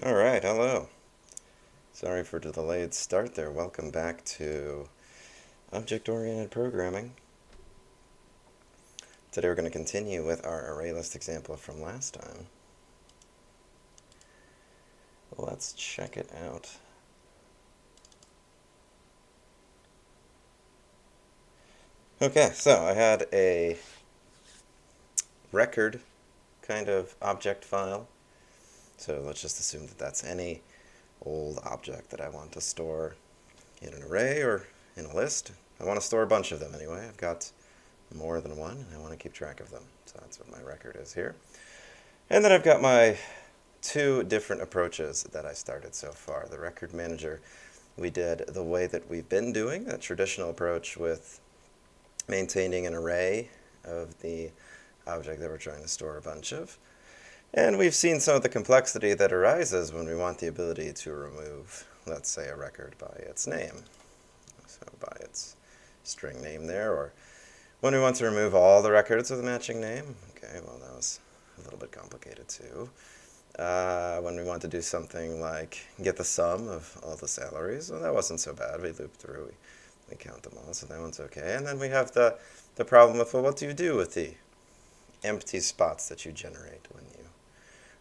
Alright, hello. Sorry for the delayed start there. Welcome back to Object-Oriented Programming. Today we're going to continue with our ArrayList example from last time. Let's check it out. Okay, so I had a record kind of object file. So let's just assume that that's any old object that I want to store in an array or in a list. I want to store a bunch of them anyway. I've got more than one, and I want to keep track of them. So that's what my record is here. And then I've got my two different approaches that I started so far. The record manager, we did the way that we've been doing, that traditional approach with maintaining an array of the object that we're trying to store a bunch of. And we've seen some of the complexity that arises when we want the ability to remove, let's say, a record by its name. So by its string name there, or when we want to remove all the records with a matching name. Okay, well, that was a little bit complicated too. When we want to do something like get the sum of all the salaries, well, that wasn't so bad. We loop through, we count them all, so that one's okay. And then we have the problem with, well, what do you do with the empty spots that you generate when you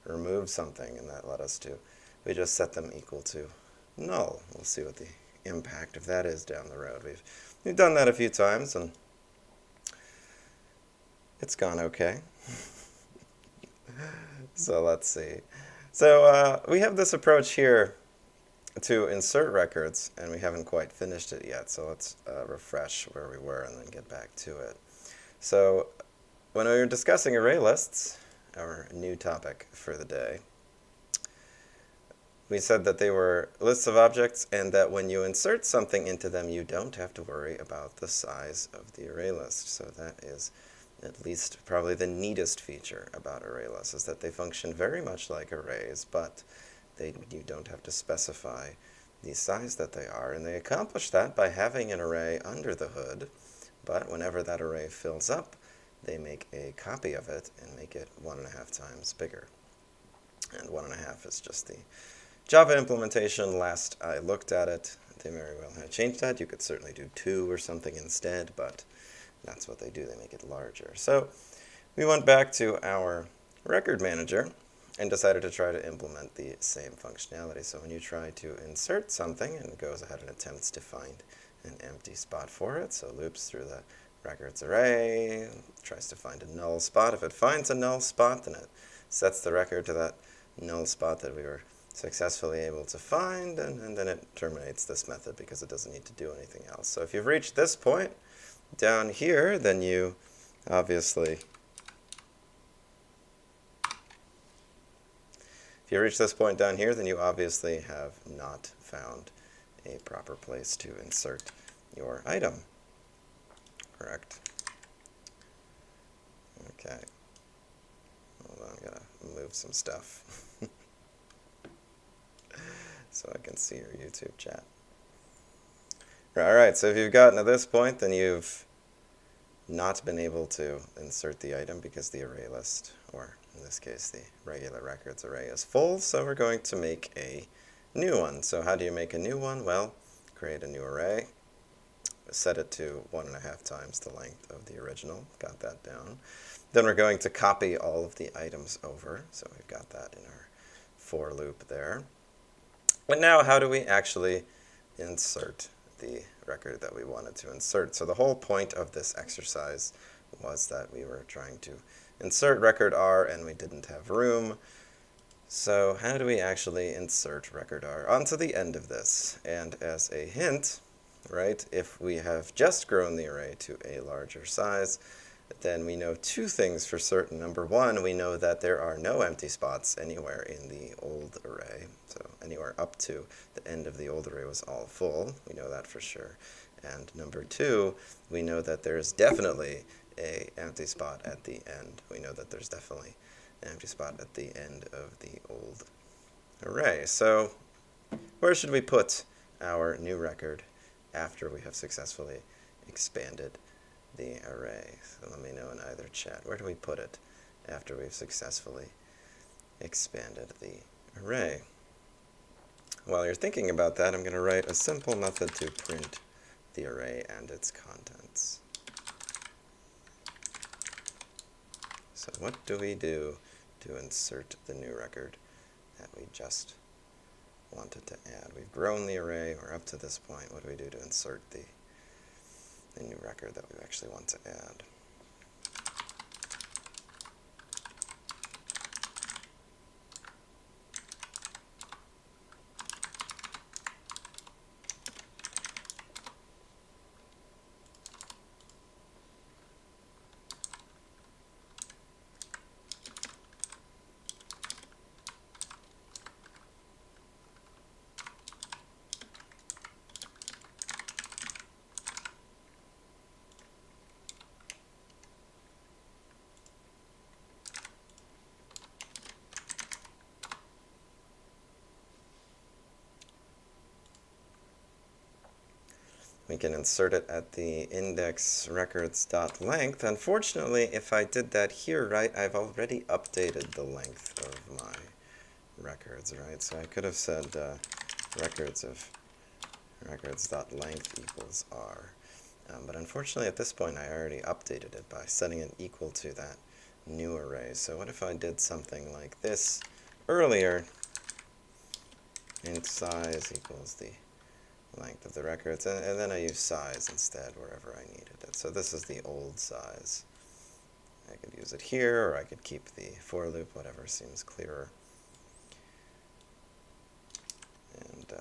remove something? And that led us to, we just set them equal to null. We'll see what the impact of that is down the road. We've done that a few times, and it's gone okay. So let's see. So we have this approach here to insert records, and we haven't quite finished it yet. So let's refresh where we were and then get back to it. So when we were discussing array lists, our new topic for the day, we said that they were lists of objects and that when you insert something into them, you don't have to worry about the size of the array list. So that is at least probably the neatest feature about array lists, is that they function very much like arrays, but you don't have to specify the size that they are. And they accomplish that by having an array under the hood, but whenever that array fills up, they make a copy of it and make it 1.5 times bigger. And 1.5 is just the Java implementation. Last I looked at it, they very well have changed that. You could certainly do 2 or something instead, but that's what they do. They make it larger. So we went back to our record manager and decided to try to implement the same functionality. So when you try to insert something, and it goes ahead and attempts to find an empty spot for it, so loops through the records array, tries to find a null spot. If it finds a null spot, then it sets the record to that null spot that we were successfully able to find, and then it terminates this method because it doesn't need to do anything else. So if you've reached this point down here, then you obviously, have not found a proper place to insert your item. Correct? Okay. Hold on, I'm going to move some stuff so I can see your YouTube chat. Alright, so if you've gotten to this point, then you've not been able to insert the item because the array list, or in this case the regular records array, is full, so we're going to make a new one. So how do you make a new one? Well, create a new array, set it to 1.5 times the length of the original, got that down. Then we're going to copy all of the items over, so we've got that in our for loop there. But now how do we actually insert the record that we wanted to insert? So the whole point of this exercise was that we were trying to insert record R and we didn't have room. So how do we actually insert record R onto the end of this? And as a hint, right, if we have just grown the array to a larger size, then we know 2 things for certain. Number 1, we know that there are no empty spots anywhere in the old array. So anywhere up to the end of the old array was all full. We know that for sure. And number 2, we know that there's definitely an empty spot at the end. We know that there's definitely an empty spot at the end of the old array. So where should we put our new record after we have successfully expanded the array? So let me know in either chat. Where do we put it after we've successfully expanded the array? while you're thinking about that, I'm going to write a simple method to print the array and its contents. So what do we do to insert the new record that we just wanted to add? We've grown the array, we're up to this point. What do we do to insert the new record that we actually want to add? We can insert it at the index records.length. Unfortunately, if I did that here, right, I've already updated the length of my records, right? So I could have said records.length equals r. But unfortunately, at this point, I already updated it by setting it equal to that new array. So what if I did something like this earlier? Int size equals the length of the records, and then I use size instead wherever I needed it. So this is the old size. I could use it here, or I could keep the for loop, whatever seems clearer, and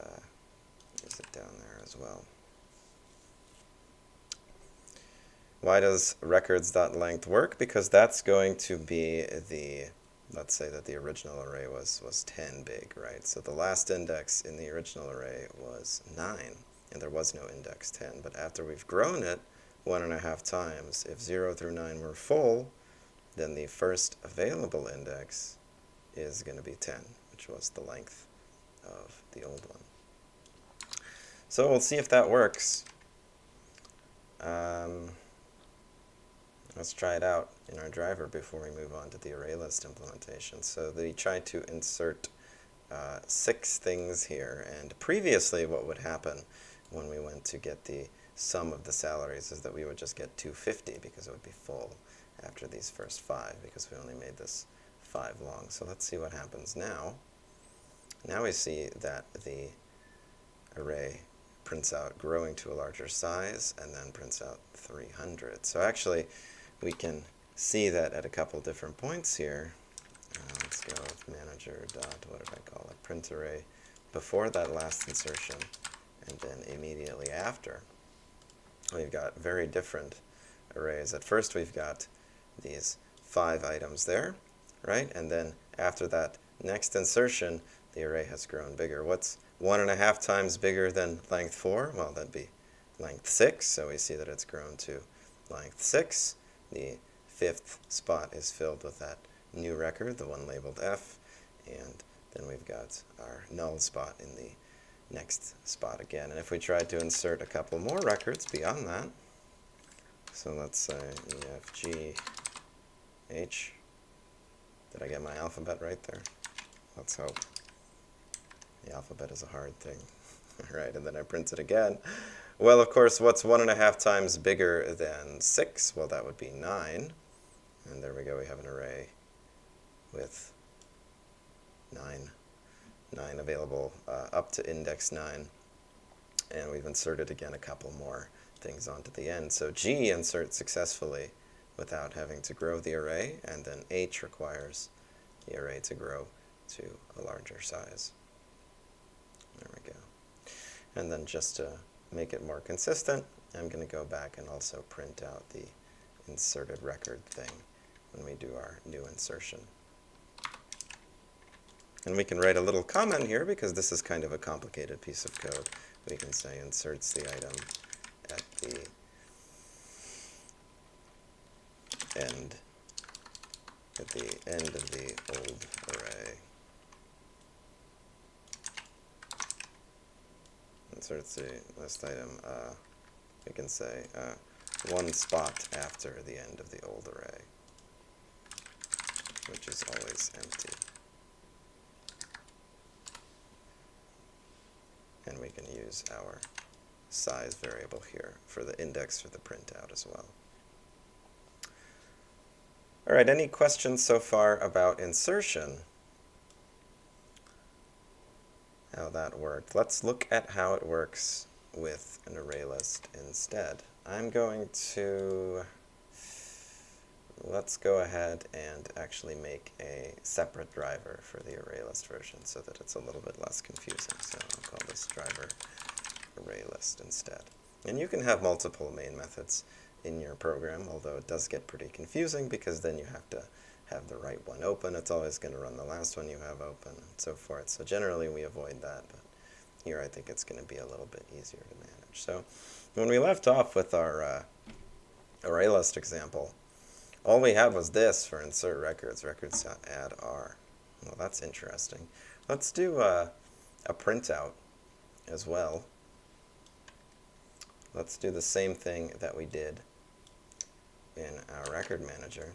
use it down there as well. Why does records.length work? Because that's going to be the, let's say that the original array was 10 big, right? So the last index in the original array was 9, and there was no index 10. But after we've grown it 1.5 times, if 0 through 9 were full, then the first available index is going to be 10, which was the length of the old one. So we'll see if that works. Let's try it out in our driver before we move on to the ArrayList implementation. So we tried to insert 6 things here, and previously what would happen when we went to get the sum of the salaries is that we would just get 250 because it would be full after these first 5 because we only made this 5 long. So let's see what happens now. Now we see that the array prints out growing to a larger size and then prints out 300. So actually we can see that at a couple different points here. Let's go with manager dot, what did I call it, print array before that last insertion and then immediately after. We've got very different arrays. At first we've got these 5 items there, right? And then after that next insertion, the array has grown bigger. What's 1.5 times bigger than length 4? Well, that'd be length 6, so we see that it's grown to length 6. The 5th spot is filled with that new record, the one labeled F, and then we've got our null spot in the next spot again. And if we tried to insert a couple more records beyond that, so let's say E, F, G, H. Did I get my alphabet right there? Let's hope. The alphabet is a hard thing. Right, and then I print it again. Well, of course, what's 1.5 times bigger than 6? Well, that would be 9. And there we go, we have an array with 9 available up to index 9. And we've inserted again a couple more things onto the end. So G inserts successfully without having to grow the array, and then H requires the array to grow to a larger size. There we go. And then just to make it more consistent, I'm going to go back and also print out the inserted record thing when we do our new insertion. And we can write a little comment here because this is kind of a complicated piece of code. We can say inserts the item at the end of the old array. Inserts the list item, we can say one spot after the end of the old array, which is always empty. use our size variable here for the index for the printout as well. All right, any questions so far about insertion? How that worked. Let's look at how it works with an array list instead. I'm going to, let's go ahead and actually make a separate driver for the array list version so that it's a little bit less confusing. So I'll call this driver array list instead. And you can have multiple main methods in your program, although it does get pretty confusing because then you have to have the right one open. It's always going to run the last one you have open and so forth. So generally we avoid that, but here I think it's going to be a little bit easier to manage. So when we left off with our array list example, all we had was this for insert records, records.add r. Well, that's interesting. Let's do a printout as well. Let's do the same thing that we did in our record manager.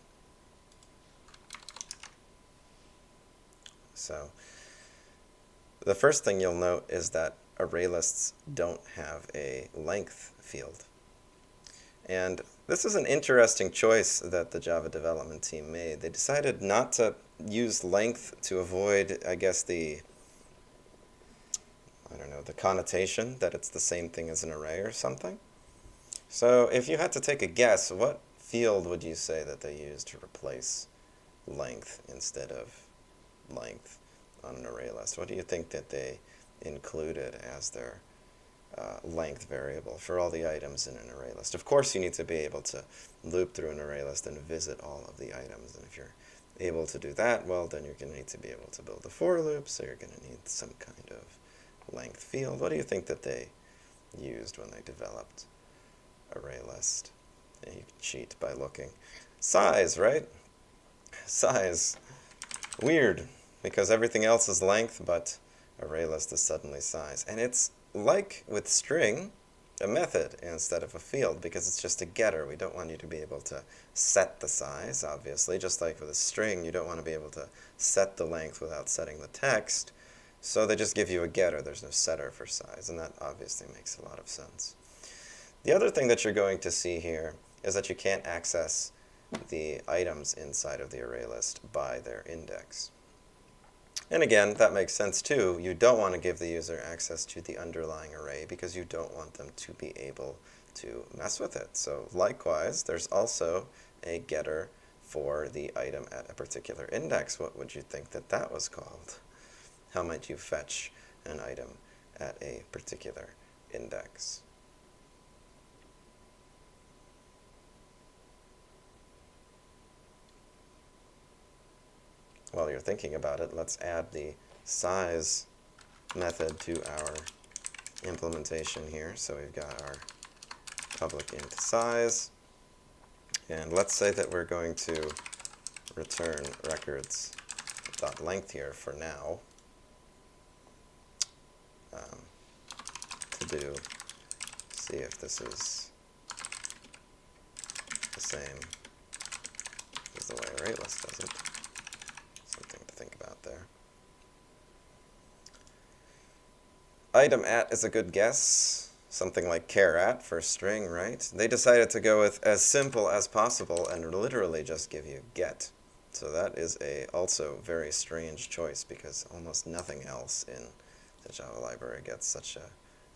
So the first thing you'll note is that array lists don't have a length field. And this is an interesting choice that the Java development team made. They decided not to use length to avoid, I guess, the connotation that it's the same thing as an array or something. So if you had to take a guess, what field would you say that they used to replace length instead of length on an array list? What do you think that they included as their length variable for all the items in an array list? Of course, you need to be able to loop through an array list and visit all of the items. And if you're able to do that, well, then you're going to need to be able to build a for loop, so you're going to need some kind of length field. What do you think that they used when they developed ArrayList? And you can cheat by looking. Size, right? Size. Weird, because everything else is length, but ArrayList is suddenly size. And it's like with string, a method instead of a field, because it's just a getter. We don't want you to be able to set the size, obviously. Just like with a string, you don't want to be able to set the length without setting the text. So they just give you a getter. There's no setter for size, and that obviously makes a lot of sense. The other thing that you're going to see here is that you can't access the items inside of the array list by their index. And again, that makes sense too. You don't want to give the user access to the underlying array because you don't want them to be able to mess with it. So likewise, there's also a getter for the item at a particular index. What would you think that that was called? How might you fetch an item at a particular index? While you're thinking about it, let's add the size method to our implementation here. So we've got our public int size, and let's say that we're going to return records.length here for now. To see if this is the same as the way ArrayList does it. Something to think about there. Item at is a good guess. Something like char at for string, right? They decided to go with as simple as possible and literally just give you get. So that is a also very strange choice because almost nothing else in the Java library gets such a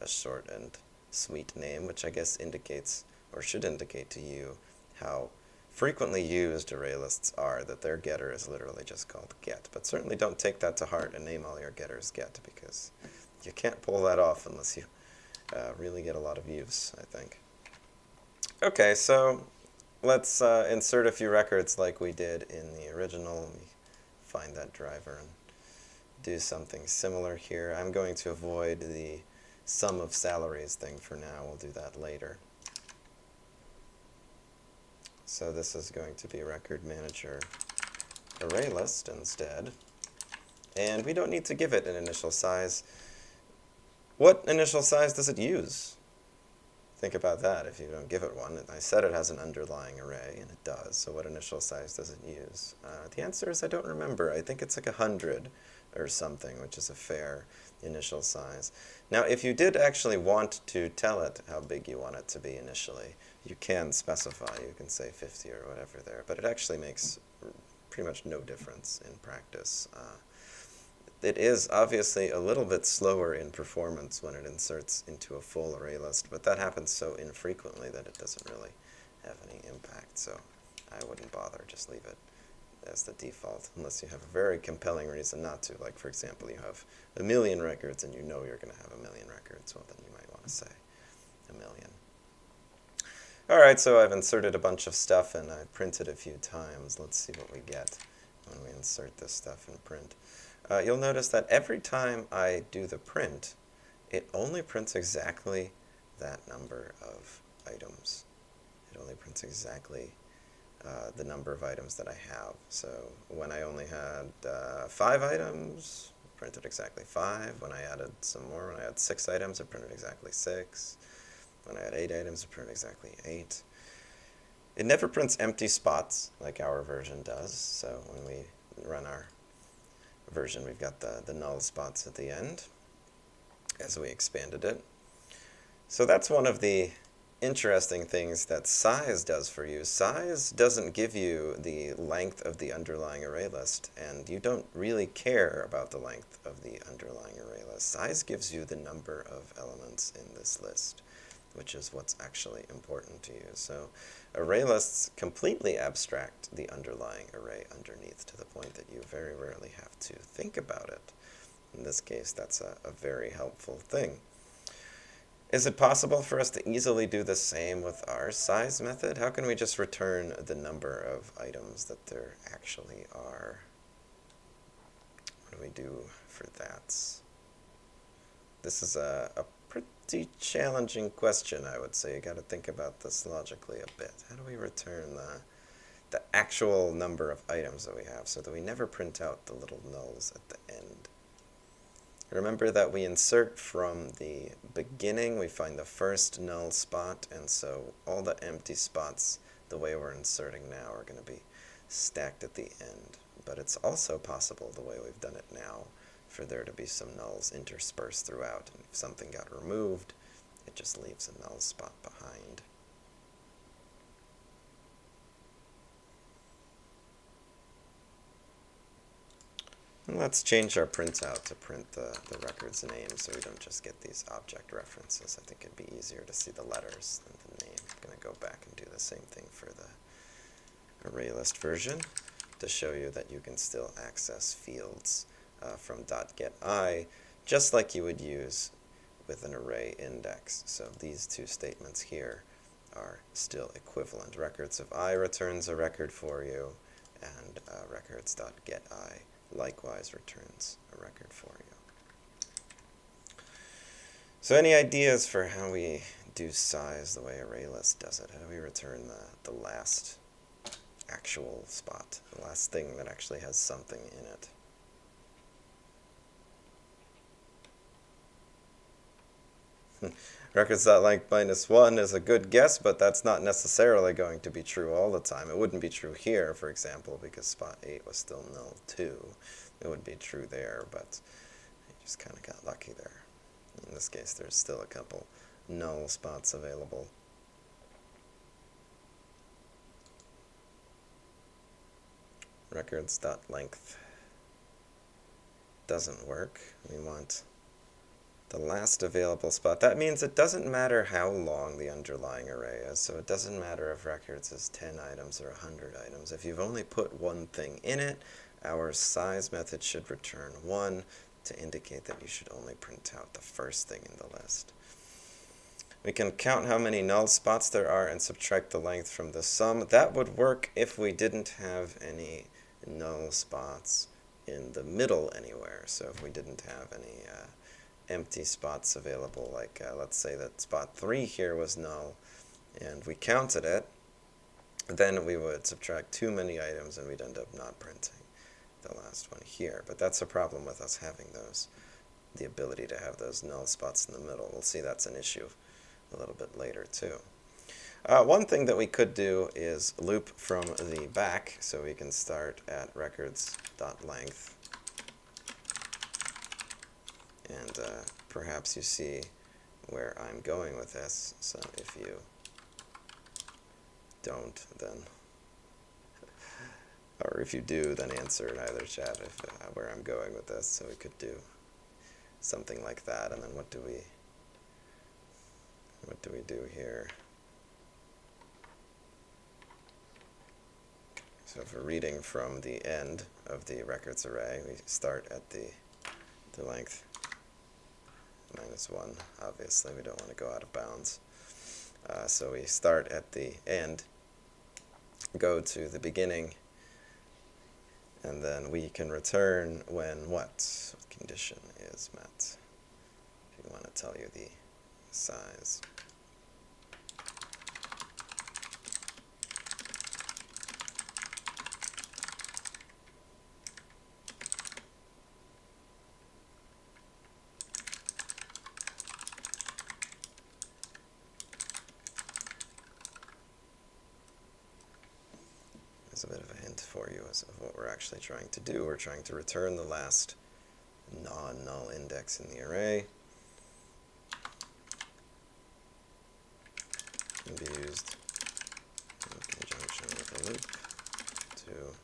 short and sweet name, which I guess indicates, or should indicate to you, how frequently used array lists are, that their getter is literally just called get. But certainly don't take that to heart and name all your getters get, because you can't pull that off unless you really get a lot of use, I think. Okay, so let's insert a few records like we did in the original. Let me find that driver and do something similar here. I'm going to avoid the sum of salaries thing for now. We'll do that later. So this is going to be record manager array list instead. And we don't need to give it an initial size. What initial size does it use? think about that if you don't give it one? I said it has an underlying array, and it does, so what initial size does it use? The answer is I don't remember. I think it's like 100 or something, which is a fair initial size. Now, if you did actually want to tell it how big you want it to be initially, you can specify. You can say 50 or whatever there, but it actually makes pretty much no difference in practice. It is obviously a little bit slower in performance when it inserts into a full array list, but that happens so infrequently that it doesn't really have any impact, so I wouldn't bother. Just leave it as the default, unless you have a very compelling reason not to. Like, for example, you have 1,000,000 records and you know you're going to have 1,000,000 records. Well, then you might want to say 1,000,000. All right, so I've inserted a bunch of stuff and I've printed a few times. Let's see what we get when we insert this stuff in print. You'll notice that every time I do the print, it only prints exactly that number of items. It only prints exactly the number of items that I have. So when I only had 5 items, it printed exactly 5. When I added some more, when I had 6 items, it printed exactly 6. When I had 8 items, it printed exactly 8. It never prints empty spots like our version does. So when we run our version, we've got the null spots at the end as we expanded it. So that's one of the interesting things that size does for you. Size doesn't give you the length of the underlying array list, and you don't really care about the length of the underlying array list. Size gives you the number of elements in this list, which is what's actually important to you. So array lists completely abstract the underlying array underneath to the point that you very rarely have to think about it. In this case, that's a very helpful thing. Is it possible for us to easily do the same with our size method? How can we just return the number of items that there actually are? What do we do for that? This is a pretty challenging question, I would say. You got to think about this logically a bit. How do we return the actual number of items that we have so that we never print out the little nulls at the end? Remember that we insert from the beginning. We find the first null spot, and so all the empty spots, the way we're inserting now, are going to be stacked at the end. But it's also possible, the way we've done it now, for there to be some nulls interspersed throughout. And if something got removed, it just leaves a null spot behind. And let's change our printout to print the record's name so we don't just get these object references. I think it'd be easier to see the letters than the name. I'm going to go back and do the same thing for the ArrayList version to show you that you can still access fields from .getI, just like you would use with an array index. So these two statements here are still equivalent. Records of I returns a record for you, and records.getI likewise returns a record for you. So any ideas for how we do size the way ArrayList does it? How do we return the last actual spot, the last thing that actually has something in it? Records.length -1 is a good guess, but that's not necessarily going to be true all the time. It wouldn't be true here, for example, because spot 8 was still null too. It would be true there, but you just kind of got lucky there. In this case, there's still a couple null spots available. Records.length doesn't work. We want the last available spot. That means it doesn't matter how long the underlying array is, so it doesn't matter if records is 10 items or 100 items. If you've only put one thing in it, our size method should return 1 to indicate that you should only print out the first thing in the list. We can count how many null spots there are and subtract the length from the sum. That would work if we didn't have any null spots in the middle anywhere. So if we didn't have any empty spots available, like let's say that spot 3 here was null, and we counted it, then we would subtract too many items and we'd end up not printing the last one here. But that's a problem with us having the ability to have those null spots in the middle. We'll see that's an issue a little bit later too. One thing that we could do is loop from the back, so we can start at records.length. And perhaps you see where I'm going with this. So if you don't, then, or if you do, then answer in either chat where I'm going with this. So we could do something like that. And then what do we do here? So if we're reading from the end of the records array, we start at the length -1. Obviously, we don't want to go out of bounds. So we start at the end, go to the beginning, and then we can return when what condition is met. If you want to tell you the size. There's a bit of a hint for you as of what we're actually trying to do. We're trying to return the last non-null index in the array. Can be used in conjunction with a loop to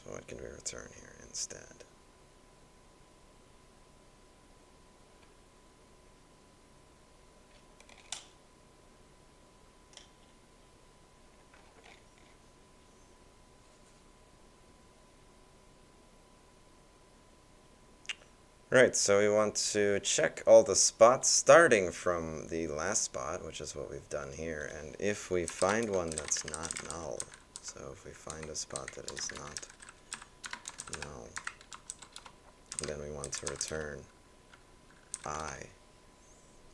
So what can we return here instead? Right, so we want to check all the spots starting from the last spot, which is what we've done here. And if we find one that's not null, so if we find a spot that is not null, then we want to return I.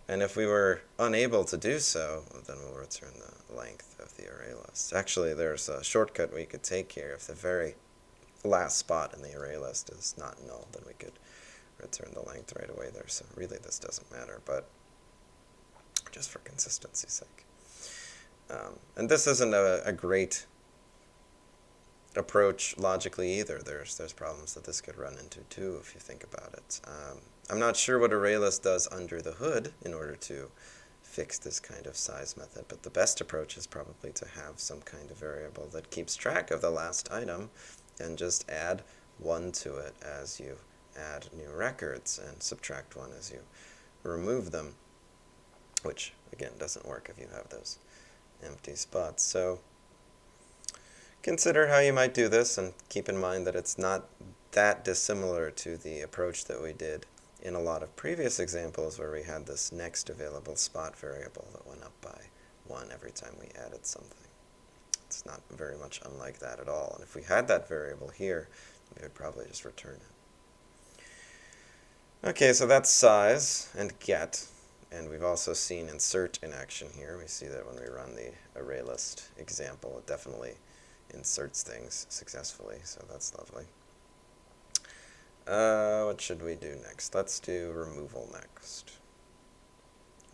And if we were unable to do so, then we'll return the length of the array list. Actually, there's a shortcut we could take here. If the very last spot in the array list is not null, then we could return the length right away there. So really this doesn't matter, but just for consistency's sake. And this isn't a great approach logically either. There's problems that this could run into too if you think about it. I'm not sure what ArrayList does under the hood in order to fix this kind of size method, but the best approach is probably to have some kind of variable that keeps track of the last item and just add 1 to it as you add new records and subtract 1 as you remove them, which again doesn't work if you have those empty spots. So consider how you might do this, and keep in mind that it's not that dissimilar to the approach that we did in a lot of previous examples where we had this next available spot variable that went up by 1 every time we added something. It's not very much unlike that at all. And if we had that variable here, we would probably just return it. Okay, so that's size and get. And we've also seen insert in action here. We see that when we run the ArrayList example, it definitely inserts things successfully, so that's lovely. What should we do next? Let's do removal next.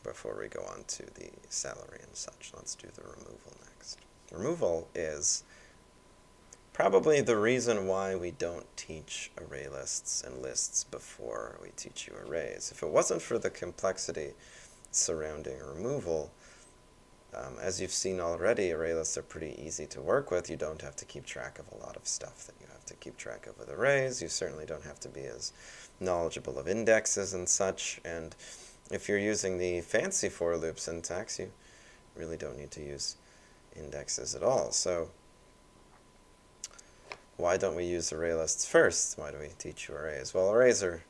Before we go on to the salary and such, let's do the removal next. Removal is probably the reason why we don't teach array lists and lists before we teach you arrays. If it wasn't for the complexity surrounding removal, as you've seen already, array lists are pretty easy to work with. You don't have to keep track of a lot of stuff that you have to keep track of with arrays. You certainly don't have to be as knowledgeable of indexes and such. And if you're using the fancy for loop syntax, you really don't need to use indexes at all. So why don't we use array lists first? Why do we teach you arrays? Well, arrays are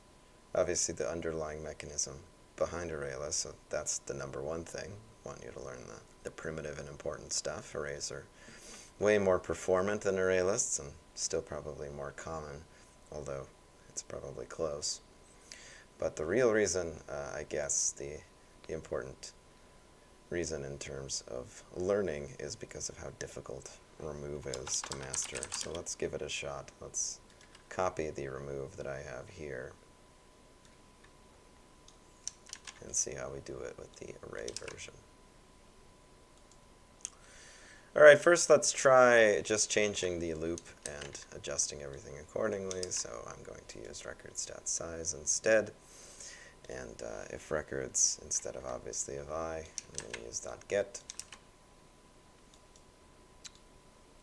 obviously the underlying mechanism behind array lists, so that's the number one thing. I want you to learn the primitive and important stuff. Arrays are way more performant than array lists and still probably more common although it's probably close. But the real reason, I guess, the important reason in terms of learning is because of how difficult remove is to master. So let's give it a shot. Let's copy the remove that I have here and see how we do it with the array version. Alright, first let's try just changing the loop and adjusting everything accordingly. So I'm going to use records.size instead. And if records, instead of obviously of I, I'm going to use .get.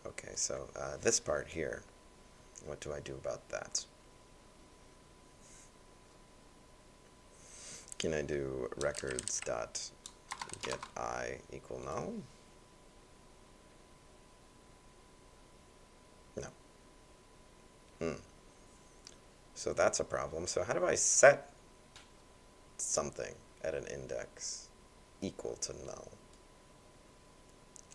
Okay, so this part here, what do I do about that? Can I do records.getI equal null? No. So that's a problem. So how do I set something at an index equal to null?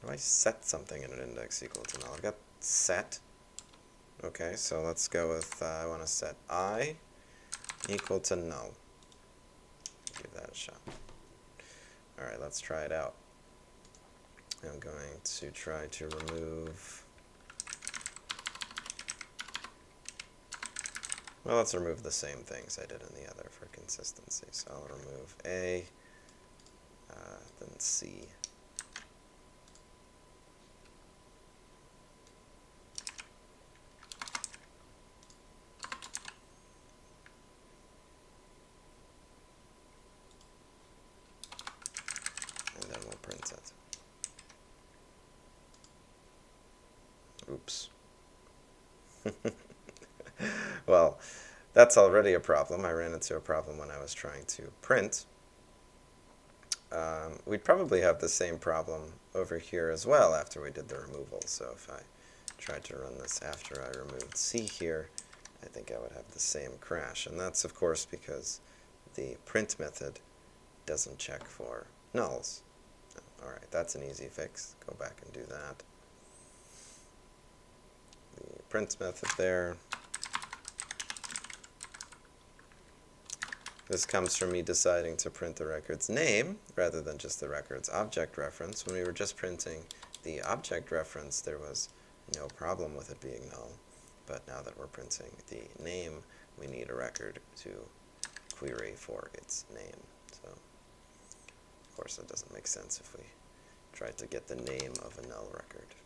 How do I set something at an index equal to null? I've got set. Okay, so let's go with, I want to set I equal to null. Give that a shot. Alright, let's try it out. I'm going to try to remove, well, let's remove the same things I did in the other for consistency. So I'll remove A, then C. And then we'll print it. Oops. Well, that's already a problem. I ran into a problem when I was trying to print. We'd probably have the same problem over here as well after we did the removal. So if I tried to run this after I removed C here, I think I would have the same crash. And that's, of course, because the print method doesn't check for nulls. Alright, that's an easy fix. Go back and do that. The print method there. This comes from me deciding to print the record's name rather than just the record's object reference. When we were just printing the object reference, there was no problem with it being null. But now that we're printing the name, we need a record to query for its name. So, of course, that doesn't make sense if we try to get the name of a null record.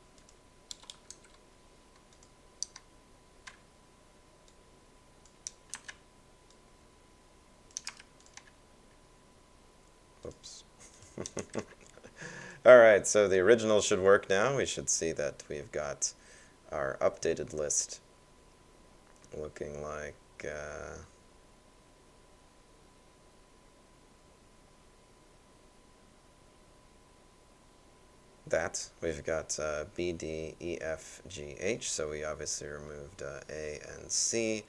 Oops. Alright, so the original should work now. We should see that we've got our updated list looking like that. We've got B, D, E, F, G, H, so we obviously removed A and C.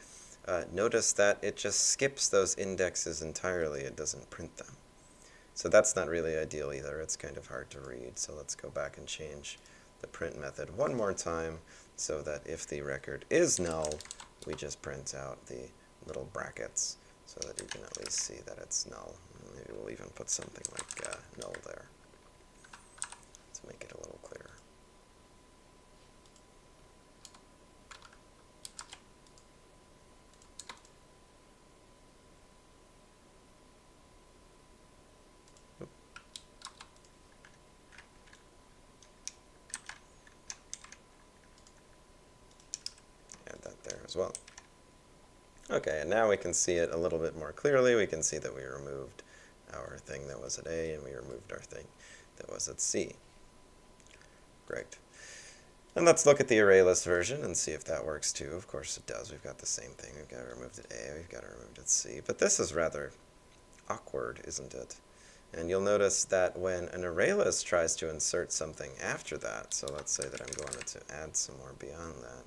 Notice that it just skips those indexes entirely. It doesn't print them. So that's not really ideal either. It's kind of hard to read. So let's go back and change the print method one more time so that if the record is null, we just print out the little brackets so that you can at least see that it's null. Maybe we'll even put something like null there to make it a little clearer. As well. Okay, and now we can see it a little bit more clearly. We can see that we removed our thing that was at A and we removed our thing that was at C. Great. And let's look at the ArrayList version and see if that works too. Of course it does. We've got the same thing. We've got it removed at A, we've got it removed at C. But this is rather awkward, isn't it? And you'll notice that when an ArrayList tries to insert something after that, so let's say that I'm going to add some more beyond that.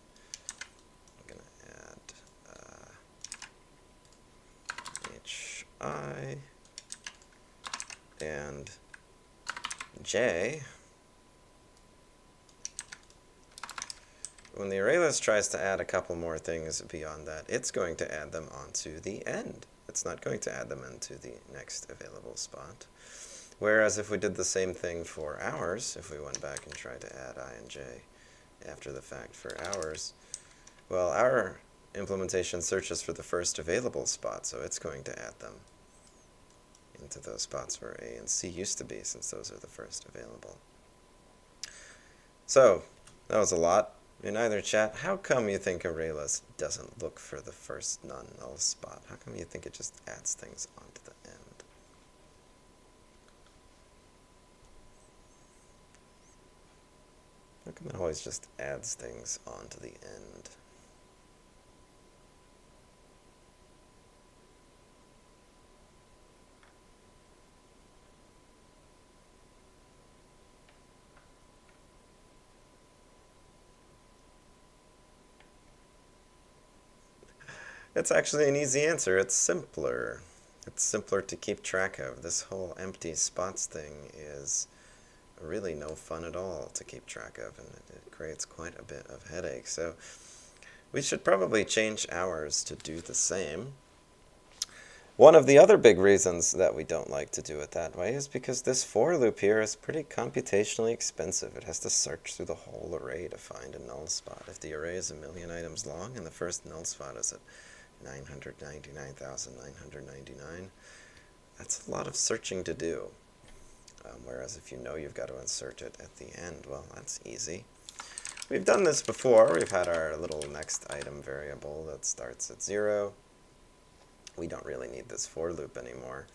I and J. when the ArrayList tries to add a couple more things beyond that, it's going to add them onto the end. It's not going to add them into the next available spot. Whereas if we did the same thing for hours, if we went back and tried to add I and j after the fact for hours, well, our implementation searches for the first available spot, so it's going to add them into those spots where A and C used to be, since those are the first available. So, that was a lot. In either chat, how come you think ArrayList doesn't look for the first non-null spot? How come you think it just adds things onto the end? How come it always just adds things onto the end? It's actually an easy answer. It's simpler. It's simpler to keep track of. This whole empty spots thing is really no fun at all to keep track of, and it creates quite a bit of headache. So we should probably change ours to do the same. One of the other big reasons that we don't like to do it that way is because this for loop here is pretty computationally expensive. It has to search through the whole array to find a null spot. If the array is 1,000,000 items long and the first null spot is at 999,999, that's a lot of searching to do. Whereas if you know you've got to insert it at the end, well, that's easy. We've done this before. We've had our little next item variable that starts at 0. We don't really need this for loop anymore,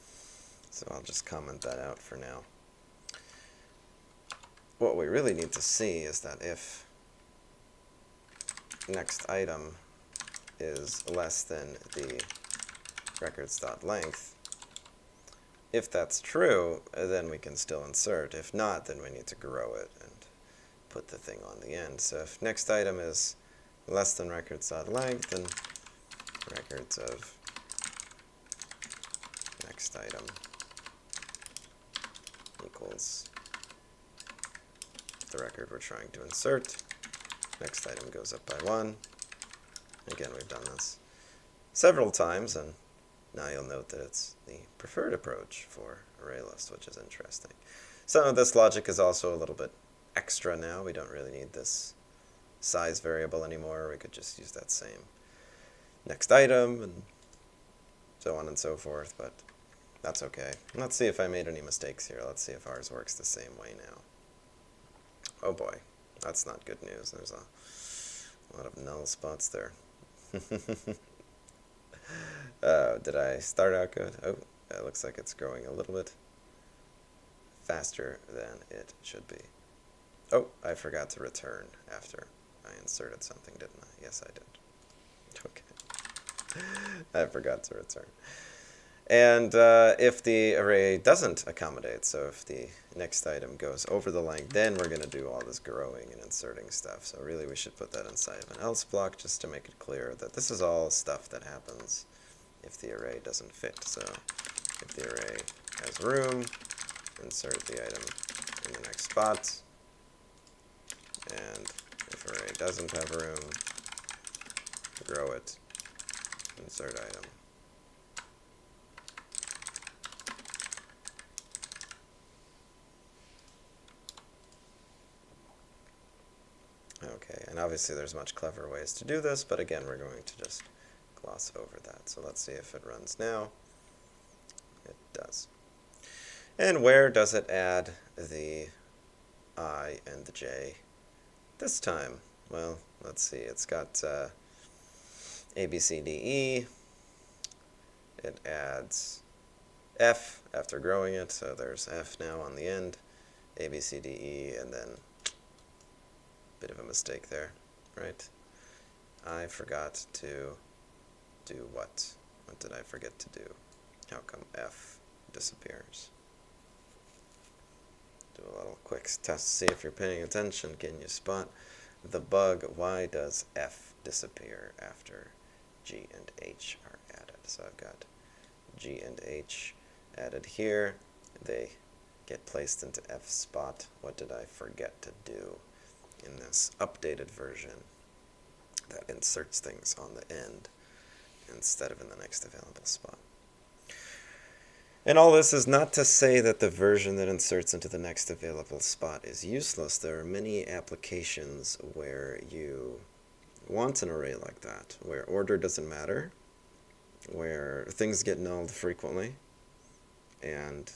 so I'll just comment that out for now. What we really need to see is that if next item is less than the records.length, if that's true, then we can still insert. If not, then we need to grow it and put the thing on the end. So if next item is less than records.length, then records of next item equals the record we're trying to insert. Next item goes up by 1. Again, we've done this several times, and now you'll note that it's the preferred approach for ArrayList, which is interesting. Some of this logic is also a little bit extra now. We don't really need this size variable anymore. We could just use that same next item and so on and so forth, but that's okay. Let's see if I made any mistakes here. Let's see if ours works the same way now. Oh boy, that's not good news. There's a lot of null spots there. Did I start out good? Oh, it looks like it's growing a little bit faster than it should be. Oh, I forgot to return after I inserted something, didn't I? Yes, I did. Okay. I forgot to return. And if the array doesn't accommodate, so if the next item goes over the length, then we're going to do all this growing and inserting stuff. So really we should put that inside of an else block just to make it clear that this is all stuff that happens if the array doesn't fit. So if the array has room, insert the item in the next spot. And if array doesn't have room, grow it, insert item. Okay, and obviously there's much cleverer ways to do this, but again, we're going to just gloss over that. So let's see if it runs now. It does. And where does it add the I and the J this time? Well, let's see. It's got A, B, C, D, E. It adds F after growing it, so there's F now on the end. A, B, C, D, E, and then bit of a mistake there, right? I forgot to do what? What did I forget to do? How come F disappears? Do a little quick test to see if you're paying attention. Can you spot the bug? Why does F disappear after G and H are added? So I've got G and H added here. They get placed into F spot. What did I forget to do in this updated version that inserts things on the end instead of in the next available spot. And all this is not to say that the version that inserts into the next available spot is useless. There are many applications where you want an array like that, where order doesn't matter, where things get nulled frequently, and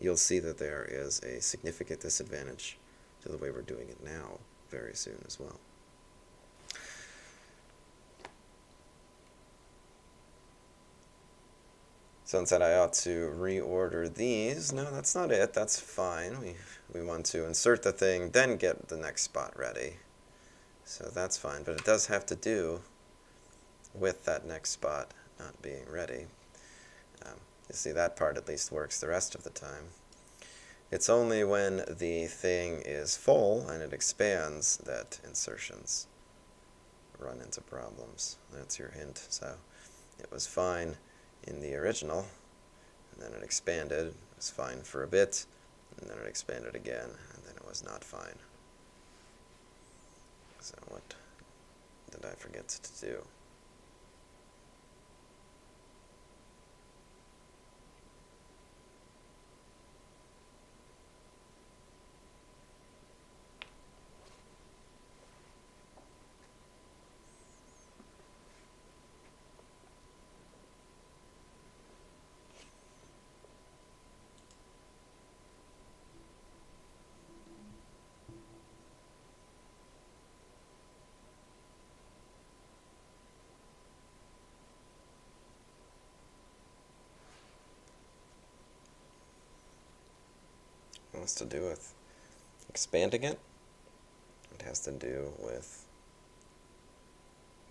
you'll see that there is a significant disadvantage to the way we're doing it now very soon as well. Someone said I ought to reorder these. No, that's not it. That's fine. We want to insert the thing, then get the next spot ready. So that's fine, but it does have to do with that next spot not being ready. You see, that part at least works the rest of the time. It's only when the thing is full and it expands that insertions run into problems. That's your hint. So it was fine in the original, and then it expanded. It was fine for a bit, and then it expanded again, and then it was not fine. So what did I forget to do? It has to do with expanding it. It has to do with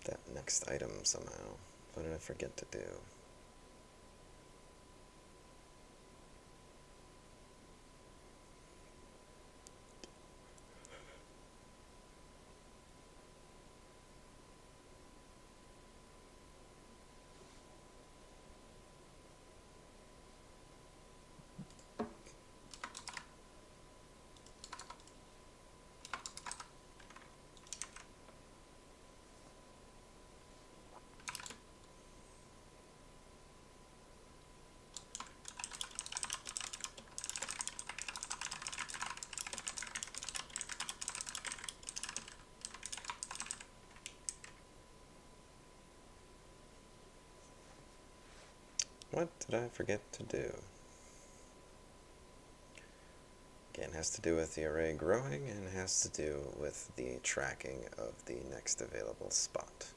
that next item somehow. What did I forget to do? What did I forget to do? Again, it has to do with the array growing, and it has to do with the tracking of the next available spot.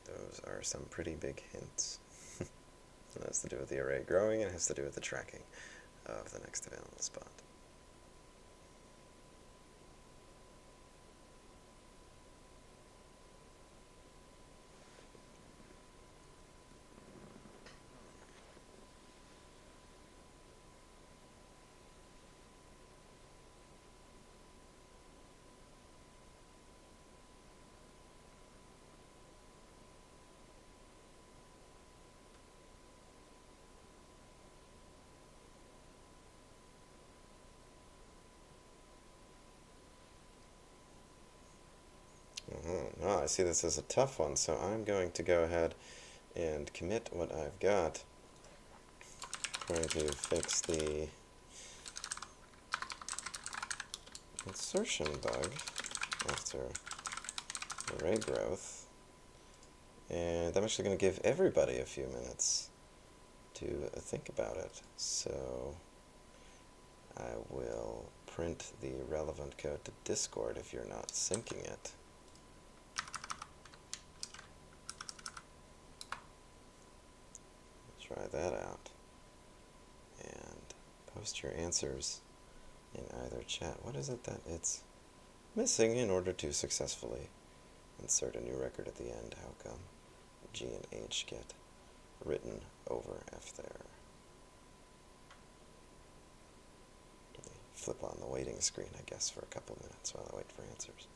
Those are some pretty big hints. It has to do with the array growing, and it has to do with the tracking of the next available spot. Oh, I see this as a tough one, so I'm going to go ahead and commit what I've got. Try to fix the insertion bug after array growth. And I'm actually going to give everybody a few minutes to think about it. So I will print the relevant code to Discord if you're not syncing it. Try that out. And post your answers in either chat. What is it that it's missing in order to successfully insert a new record at the end? How come G and H get written over F there? Flip on the waiting screen, I guess, for a couple minutes while I wait for answers.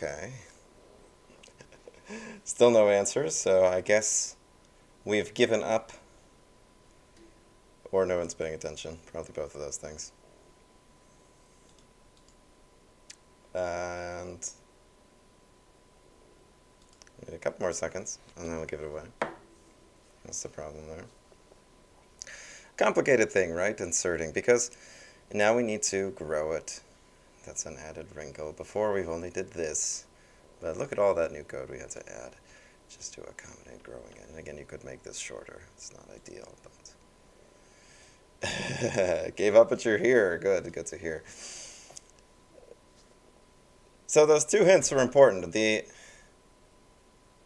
Okay. Still no answers, so I guess we've given up. Or no one's paying attention. Probably both of those things. And wait a couple more seconds, and then we'll give it away. That's the problem there. Complicated thing, right? Inserting, because now we need to grow it. That's an added wrinkle. Before we've only did this, but look at all that new code we had to add just to accommodate growing it. And again, you could make this shorter. It's not ideal, but gave up, but you're here. Good to hear. So those two hints are important. The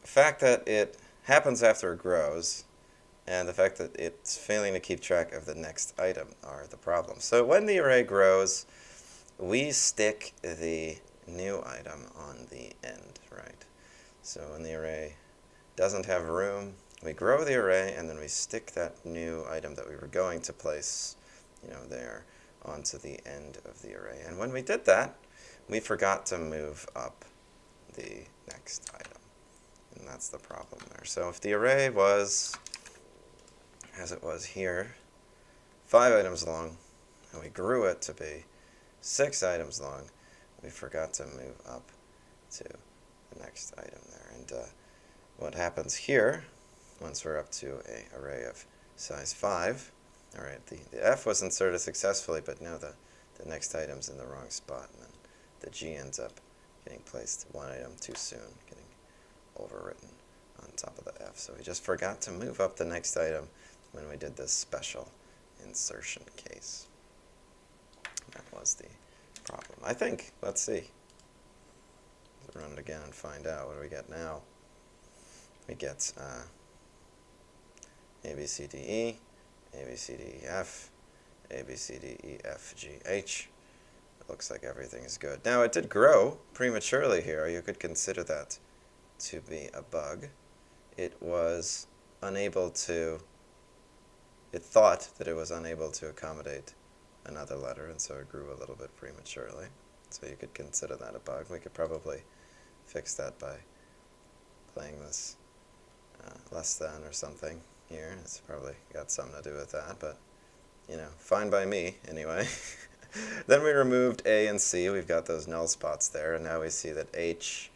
fact that it happens after it grows, and the fact that it's failing to keep track of the next item are the problem. So when the array grows, we stick the new item on the end, right? So when the array doesn't have room, we grow the array, and then we stick that new item that we were going to place, there onto the end of the array. And when we did that, we forgot to move up the next item. And that's the problem there. So if the array was, as it was here, 5 items long, and we grew it to be 6 items long, we forgot to move up to the next item there. And what happens here, once we're up to an array of size 5, all right, the F was inserted successfully, but now the next item's in the wrong spot, and then the G ends up getting placed 1 item too soon, getting overwritten on top of the F. So we just forgot to move up the next item when we did this special insertion case. That was the problem, I think. Let's see. Let's run it again and find out. What do we get now? We get A, B, C, D, E, A, B, C, D, E, F, A, B, C, D, E, F, G, H. It looks like everything's good. Now, it did grow prematurely here. You could consider that to be a bug. It was unable to, it thought that it was unable to accommodate another letter, and so it grew a little bit prematurely. So you could consider that a bug. We could probably fix that by playing this less than or something here. It's probably got something to do with that, but, fine by me, anyway. Then we removed A and C. We've got those null spots there, and now we see that H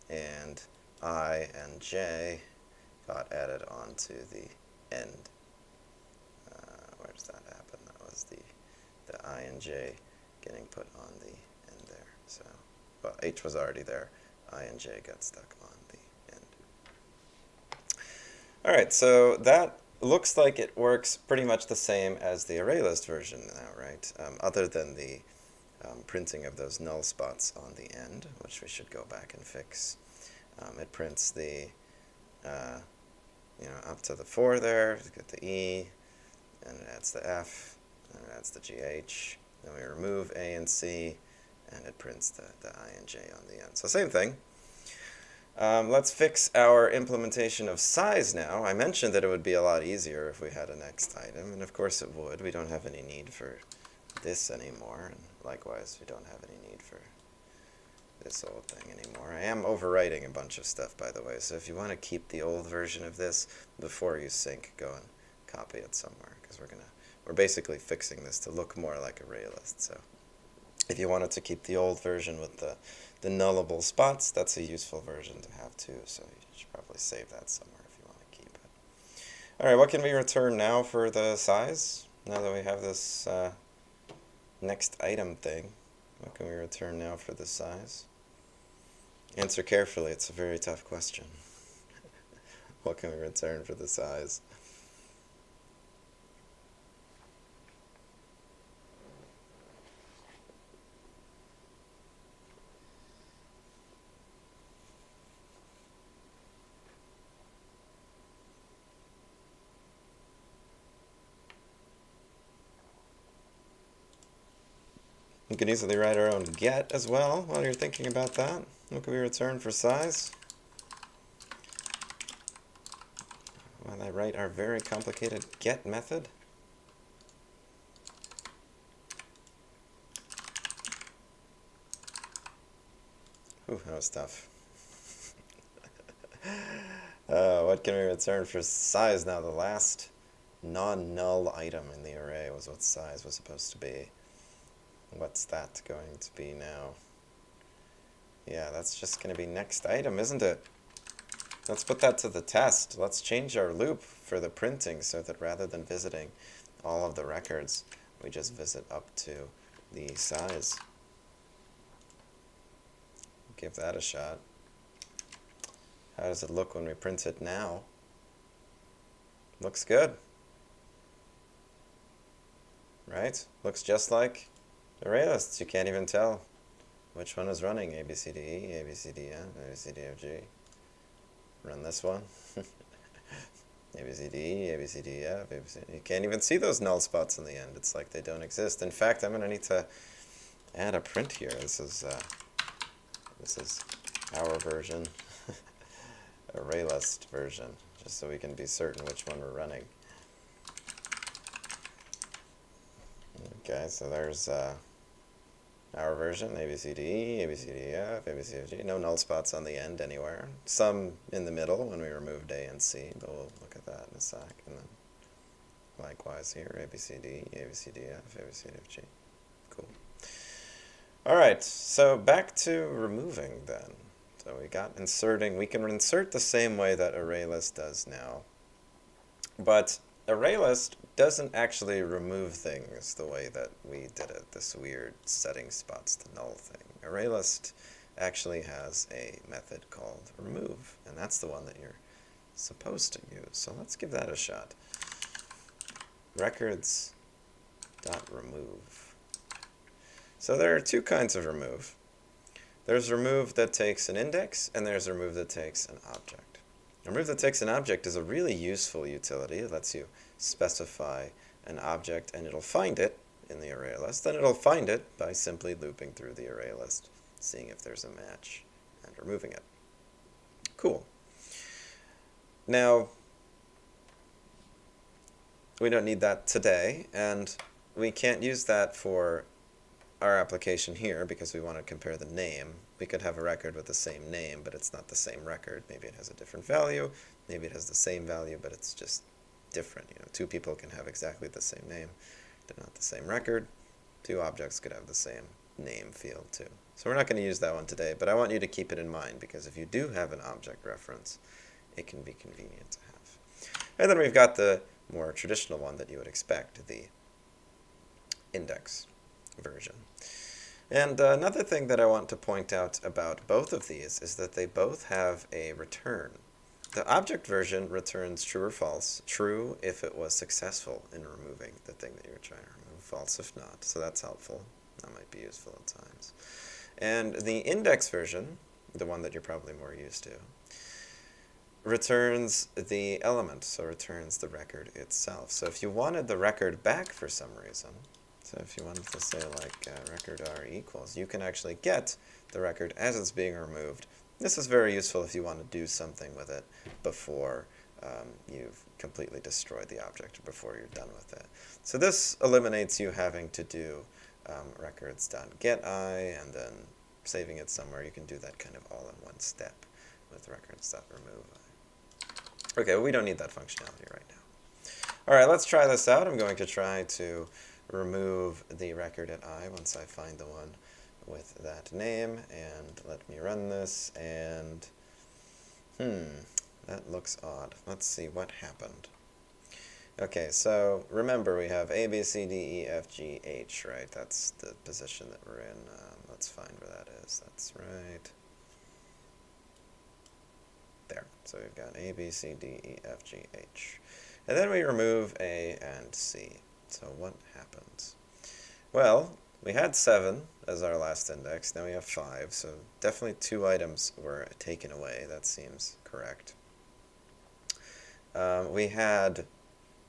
and I and J got added onto the end. Where does that happen? That was the I and J getting put on the end there. So, well, H was already there. I and J got stuck on the end. All right, so that looks like it works pretty much the same as the ArrayList version now, right? Other than the printing of those null spots on the end, which we should go back and fix. It prints the, up to the 4 there, get the E, and it adds the F, and it adds the GH. Then we remove A and C, and it prints the I and J on the end. So same thing. Let's fix our implementation of size now. I mentioned that it would be a lot easier if we had a next item, and of course it would. We don't have any need for this anymore, and likewise we don't have any need for this old thing anymore. I am overwriting a bunch of stuff, by the way, so if you want to keep the old version of this before you sync, go and copy it somewhere, because we're basically fixing this to look more like ArrayList. So if you wanted to keep the old version with the nullable spots, that's a useful version to have too, so you should probably save that somewhere if you want to keep it. Alright, what can we return now for the size? Now that we have this next item thing, what can we return now for the size? Answer carefully, it's a very tough question. What can we return for the size? We can easily write our own get as well while you're thinking about that. What can we return for size? While I write our very complicated get method. Whew, that was tough. What can we return for size now? The last non-null item in the array was what size was supposed to be. What's that going to be now? Yeah, that's just going to be next item, isn't it? Let's put that to the test. Let's change our loop for the printing so that rather than visiting all of the records, we just visit up to the size. Give that a shot. How does it look when we print it now? Looks good. Right? Looks just like ArrayLists. You can't even tell which one is running. A, B, C, D, E, A, B, C, D, F, A, B, C, D, F, G. Run this one. A, B, C, D, E, A, B, C, D, F, A, B, C, D. You can't even see those null spots in the end. It's like they don't exist. In fact, I'm going to need to add a print here. This is our version. ArrayList version, just so we can be certain which one we're running. Okay, so there's our version, A, B, C, D, E, A, B, C, D, E, F, A, B, C, F, G. No null spots on the end anywhere. Some in the middle when we removed A and C, but we'll look at that in a sec. And then likewise here, A, B, C, D, E, A, B, C, D, F, A, B, C, D, F, G. Cool. All right, so back to removing then. So we got inserting. We can insert the same way that ArrayList does now. But ArrayList doesn't actually remove things the way that we did it, this weird setting spots to null thing. ArrayList actually has a method called remove, and that's the one that you're supposed to use. So let's give that a shot. Records.remove. So there are two kinds of remove. There's remove that takes an index, and there's remove that takes an object. Remove that takes an object is a really useful utility. It lets you specify an object, and it'll find it in the array list. Then it'll find it by simply looping through the array list, seeing if there's a match, and removing it. Cool. Now, we don't need that today, and we can't use that for our application here because we want to compare the name. We could have a record with the same name, but it's not the same record. Maybe it has a different value. Maybe it has the same value, but it's just different. You know, two people can have exactly the same name. They're not the same record. Two objects could have the same name field too. So we're not going to use that one today, but I want you to keep it in mind because if you do have an object reference, it can be convenient to have. And then we've got the more traditional one that you would expect, the index version. And another thing that I want to point out about both of these is that they both have a return. The object version returns true or false. True if it was successful in removing the thing that you were trying to remove. False if not. So that's helpful. That might be useful at times. And the index version, the one that you're probably more used to, returns the element, so returns the record itself. So if you wanted the record back for some reason, so if you wanted to say like record R equals, you can actually get the record as it's being removed. This is very useful if you want to do something with it before you've completely destroyed the object, or before you're done with it. So this eliminates you having to do records.getI and then saving it somewhere. You can do that kind of all in one step with records.remove. Okay, well, we don't need that functionality right now. All right, let's try this out. I'm going to try to remove the record at I once I find the one with that name, and let me run this, and that looks odd. Let's see what happened. Okay, so remember we have A, B, C, D, E, F, G, H, right? That's the position that we're in. Let's find where that is. That's right there. So we've got A, B, C, D, E, F, G, H. And then we remove A and C. So what happens? Well, we had 7 as our last index. Now we have 5. So definitely 2 items were taken away. That seems correct. We had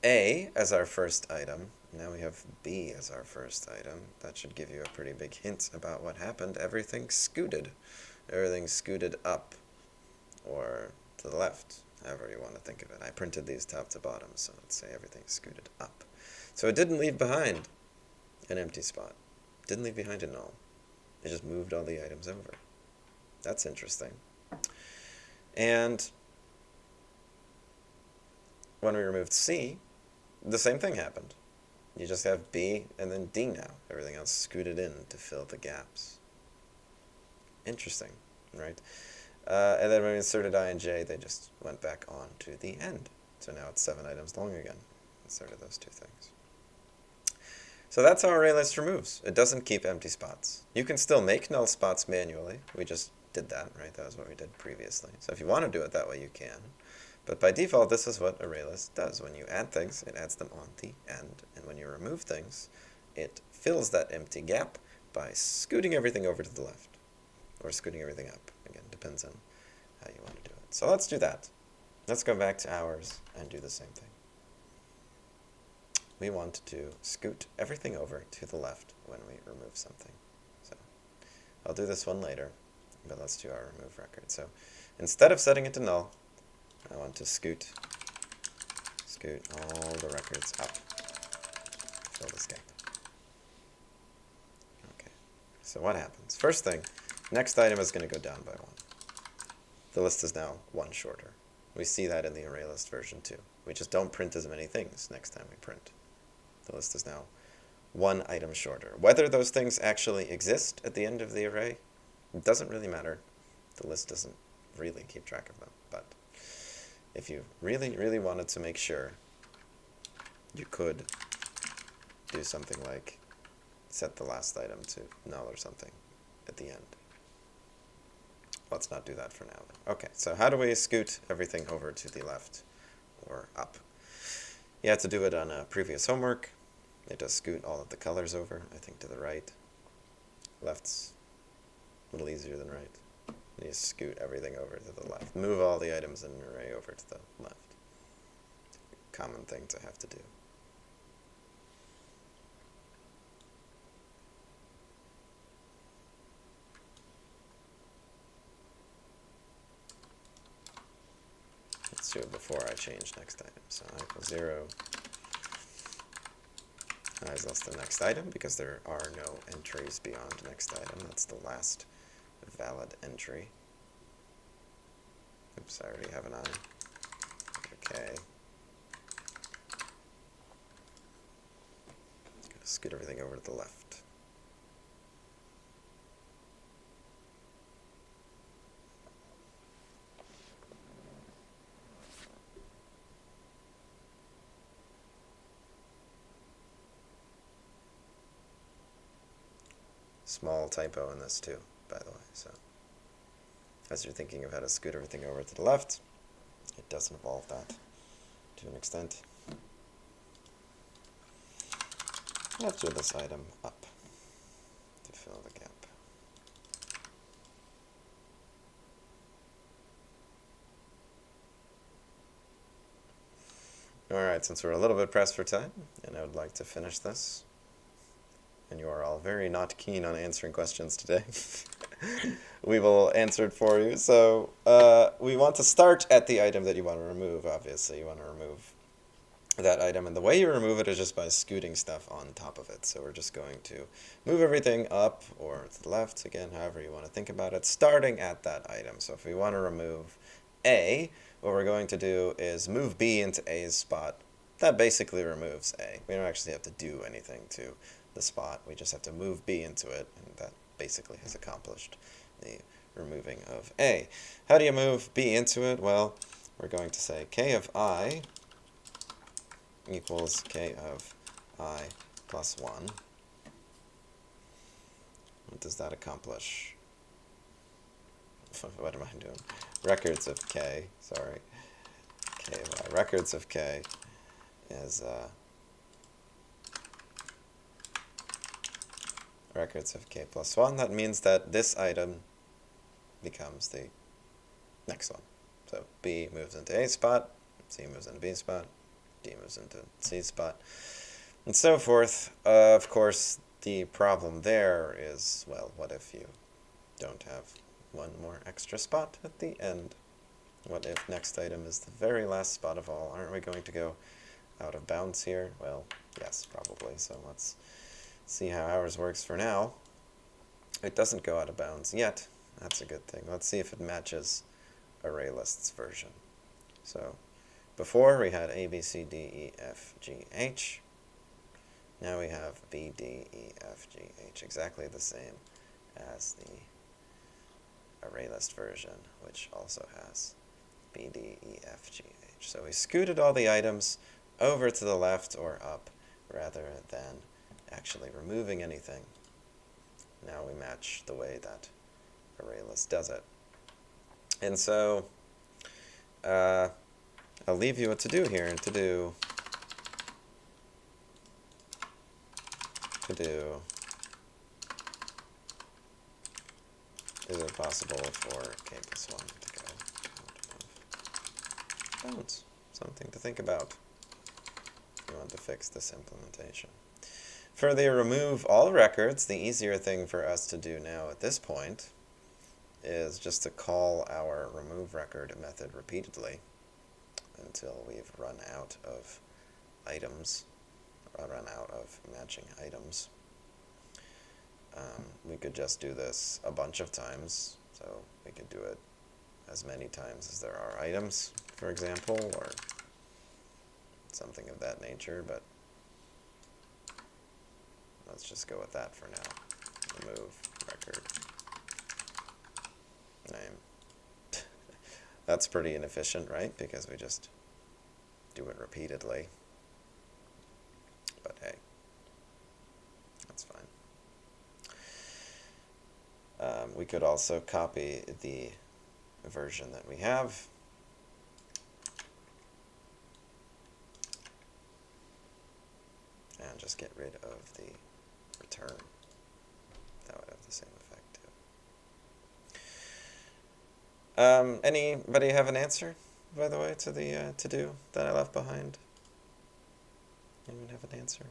A as our first item. Now we have B as our first item. That should give you a pretty big hint about what happened. Everything scooted. Everything scooted up or to the left, however you want to think of it. I printed these top to bottom, so let's say everything scooted up. So it didn't leave behind an empty spot. Didn't leave behind a null. It just moved all the items over. That's interesting. And when we removed C, the same thing happened. You just have B and then D now. Everything else scooted in to fill the gaps. Interesting, right? And then when we inserted I and J, they just went back on to the end. So now it's 7 items long again. Inserted those two things. So that's how ArrayList removes. It doesn't keep empty spots. You can still make null spots manually. We just did that, right? That was what we did previously. So if you want to do it that way, you can. But by default, this is what ArrayList does. When you add things, it adds them on the end. And when you remove things, it fills that empty gap by scooting everything over to the left. Or scooting everything up. Again, depends on how you want to do it. So let's do that. Let's go back to ours and do the same thing. We want to scoot everything over to the left when we remove something. So I'll do this one later, but let's do our remove record. So instead of setting it to null, I want to scoot all the records up. Fill this gap. Okay, so what happens? First thing, next item is going to go down by 1. The list is now 1 shorter. We see that in the ArrayList version too. We just don't print as many things next time we print. The list is now 1 item shorter. Whether those things actually exist at the end of the array, it doesn't really matter. The list doesn't really keep track of them. But if you really, really wanted to make sure, you could do something like set the last item to null or something at the end. Let's not do that for now. Okay, so how do we scoot everything over to the left or up? You have to do it on a previous homework. It does scoot all of the colors over, I think to the right. Left's a little easier than right. And you scoot everything over to the left. Move all the items in an array over to the left. Common thing to have to do. Let's do it before I change next item. So I equals 0. I is less than next item because there are no entries beyond next item. That's the last valid entry. Oops, I already have an I. Okay. Scoot everything over to the left. Small typo in this too, by the way. So as you're thinking of how to scoot everything over to the left, it does involve that to an extent. Let's do this item up to fill the gap. Alright, since we're a little bit pressed for time, and I would like to finish this, and you are all very not keen on answering questions today, we will answer it for you. So we want to start at the item that you want to remove, obviously. You want to remove that item, and the way you remove it is just by scooting stuff on top of it. So we're just going to move everything up or to the left, again, however you want to think about it, starting at that item. So if we want to remove A, what we're going to do is move B into A's spot. That basically removes A. We don't actually have to do anything to the spot. We just have to move B into it, and that basically has accomplished the removing of A. How do you move B into it? Well, we're going to say K of I equals K of I plus 1. What does that accomplish? What am I doing? Records of K, sorry. K of I. Records of K is records of K plus 1. That means that this item becomes the next one. So B moves into A spot, C moves into B spot, D moves into C spot, and so forth. Of course, the problem there is, well, what if you don't have one more extra spot at the end? What if next item is the very last spot of all? Aren't we going to go out of bounds here? Well, yes, probably. So let's see how ours works for now. It doesn't go out of bounds yet. That's a good thing. Let's see if it matches ArrayList's version. So before we had A, B, C, D, E, F, G, H. Now we have B, D, E, F, G, H, exactly the same as the ArrayList version, which also has B, D, E, F, G, H. So we scooted all the items over to the left or up rather than actually removing anything. Now we match the way that ArrayList does it. And so I'll leave you what to do here. To do is it possible for k plus 1 to go out of bounds? Something to think about if you want to fix this implementation. For the remove all records, the easier thing for us to do now at this point is just to call our remove record method repeatedly until we've run out of items, or run out of matching items. We could just do this a bunch of times, so we could do it as many times as there are items, for example, or something of that nature, but let's just go with that for now. Remove record name. That's pretty inefficient, right? Because we just do it repeatedly. But hey, that's fine. We could also copy the version that we have. And just get rid of the return. That would have the same effect too. Anybody have an answer, by the way, to the to-do that I left behind? Anyone have an answer?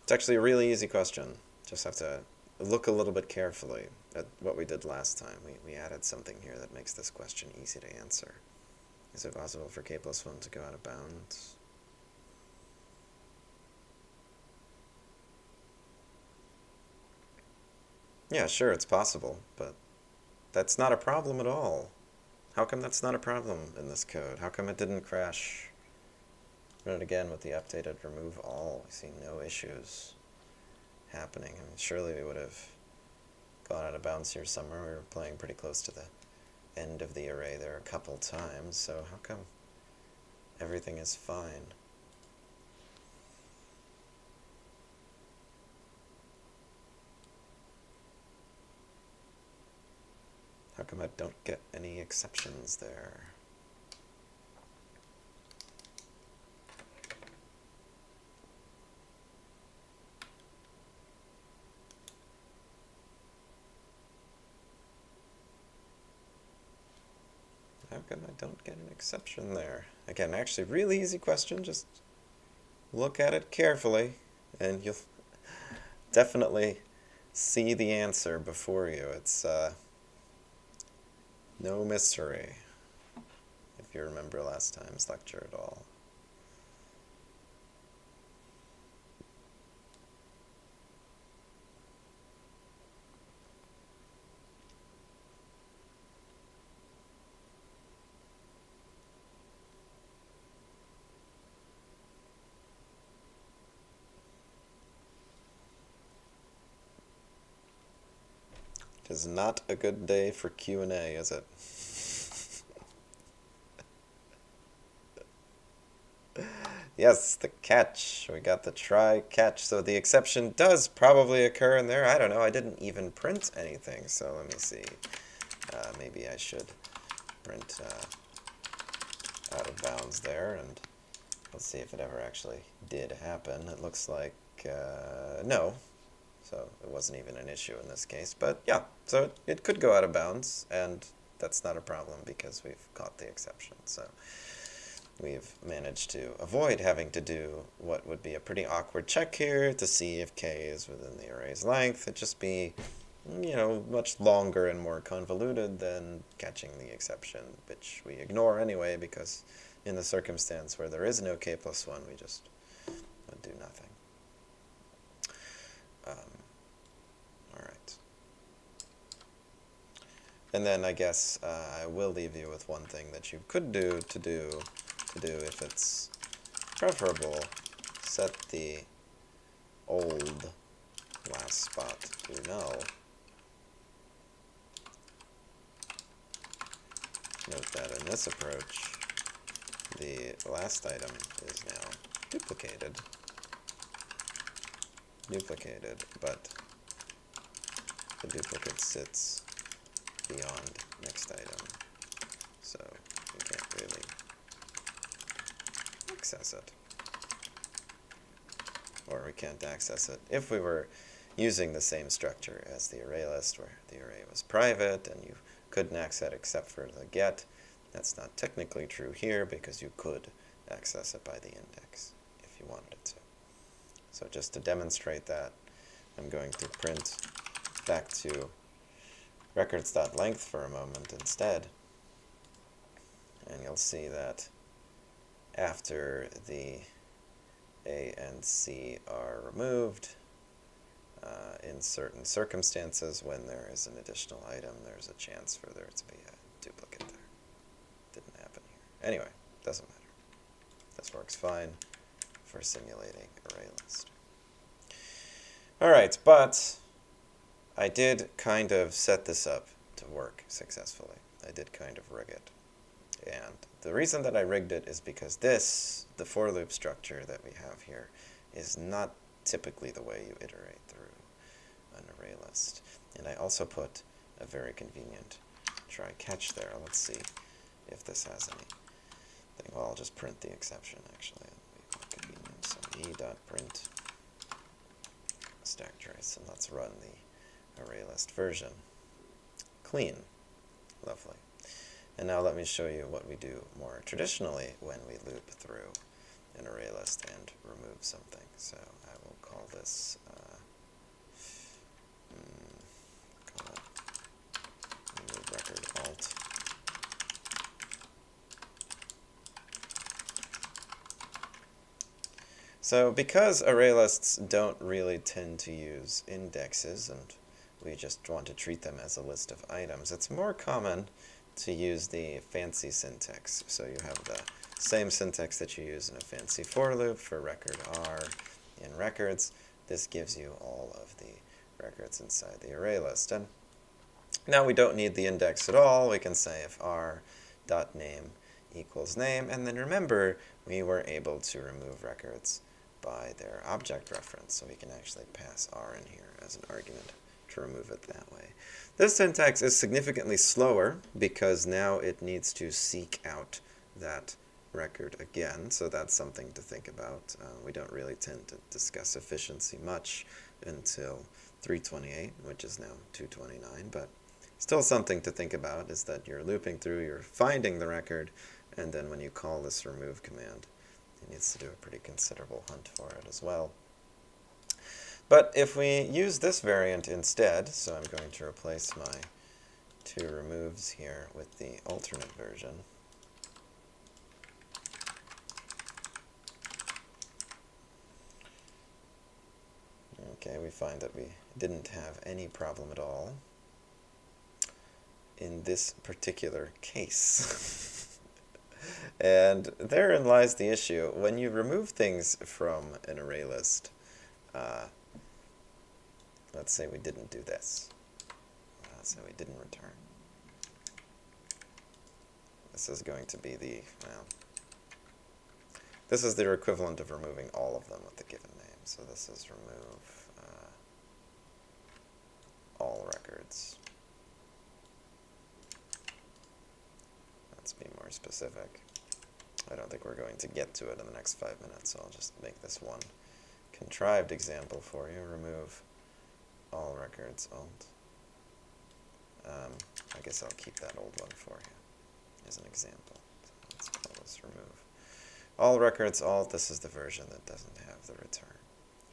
It's actually a really easy question. Just have to look a little bit carefully at what we did last time. We added something here that makes this question easy to answer. Is it possible for k plus 1 to go out of bounds? Yeah, sure, it's possible, but that's not a problem at all. How come that's not a problem in this code? How come it didn't crash? Run it again with the updated remove all. We see no issues happening. I mean, surely we would have gone out of bounds here somewhere. We were playing pretty close to the end of the array there a couple times, so how come everything is fine? How come I don't get any exceptions there? How come I don't get an exception there? Again, actually, really easy question. Just look at it carefully, and you'll definitely see the answer before you. It's no mystery, if you remember last time's lecture at all. It is not a good day for Q&A, is it? Yes, the catch. We got the try catch. So the exception does probably occur in there. I don't know. I didn't even print anything. So let me see. Maybe I should print out of bounds there. And let's see if it ever actually did happen. It looks like no. So it wasn't even an issue in this case. But yeah, so it could go out of bounds. And that's not a problem because we've caught the exception. So we've managed to avoid having to do what would be a pretty awkward check here to see if k is within the array's length. It'd just be, you know, much longer and more convoluted than catching the exception, which we ignore anyway because in the circumstance where there is no k plus 1, we just would do nothing. All right. And then I guess I will leave you with one thing that you could do if it's preferable. Set the old last spot to null. Note that in this approach, the last item is now duplicated, but the duplicate sits beyond next item, so you can't really access it. Or we can't access it if we were using the same structure as the ArrayList, where the array was private and you couldn't access it except for the get. That's not technically true here because you could access it by the index if you wanted it to. So just to demonstrate that, I'm going to print back to records.length for a moment instead. And you'll see that after the A and C are removed, in certain circumstances, when there is an additional item, there's a chance for there to be a duplicate there. Didn't happen here. Anyway, doesn't matter. This works fine for simulating ArrayList. All right, but I did kind of set this up to work successfully. I did kind of rig it. And the reason that I rigged it is because this, the for loop structure that we have here, is not typically the way you iterate through an ArrayList. And I also put a very convenient try catch there. Let's see if this has anything. Well, I'll just print the exception actually. It'll be more convenient. So e.print stack trace, and let's run the ArrayList version. Clean. Lovely. And now let me show you what we do more traditionally when we loop through an ArrayList and remove something. So I will call this call it remove record alt. So because ArrayLists don't really tend to use indexes and we just want to treat them as a list of items, it's more common to use the fancy syntax. So you have the same syntax that you use in a fancy for loop for record R in records. This gives you all of the records inside the ArrayList. And now we don't need the index at all. We can say if r.name equals name, and then remember we were able to remove records by their object reference, so we can actually pass r in here as an argument to remove it that way. This syntax is significantly slower because now it needs to seek out that record again, so that's something to think about. We don't really tend to discuss efficiency much until 328, which is now 229, but still something to think about is that you're looping through, you're finding the record, and then when you call this remove command, it needs to do a pretty considerable hunt for it as well. But if we use this variant instead, so I'm going to replace my two removes here with the alternate version. Okay, we find that we didn't have any problem at all in this particular case. And therein lies the issue. When you remove things from an ArrayList, let's say we didn't do this. So we didn't return. This is going to be the, well, this is the equivalent of removing all of them with the given name. So this is remove all records. Let's be more specific. I don't think we're going to get to it in the next 5 minutes, so I'll just make this one contrived example for you. Remove all records alt. I guess I'll keep that old one for you as an example. So let's call this remove all records alt. This is the version that doesn't have the return.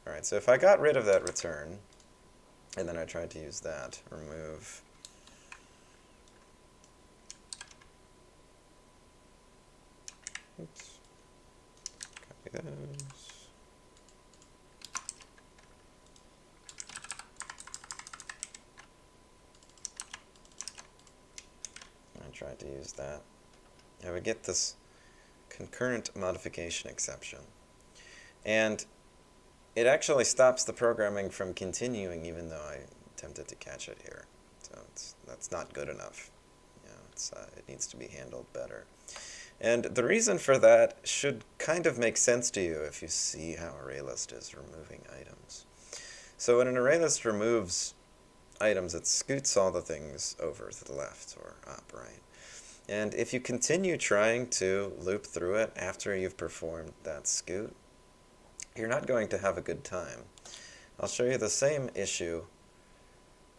All right, so if I got rid of that return, and then I tried to use that, remove oops, copy those. use that, I would get this concurrent modification exception. And it actually stops the programming from continuing even though I attempted to catch it here. So that's not good enough. You know, it needs to be handled better. And the reason for that should kind of make sense to you if you see how ArrayList is removing items. So when an ArrayList removes items, it scoots all the things over to the left or up, right? And if you continue trying to loop through it after you've performed that scoot, you're not going to have a good time. I'll show you the same issue.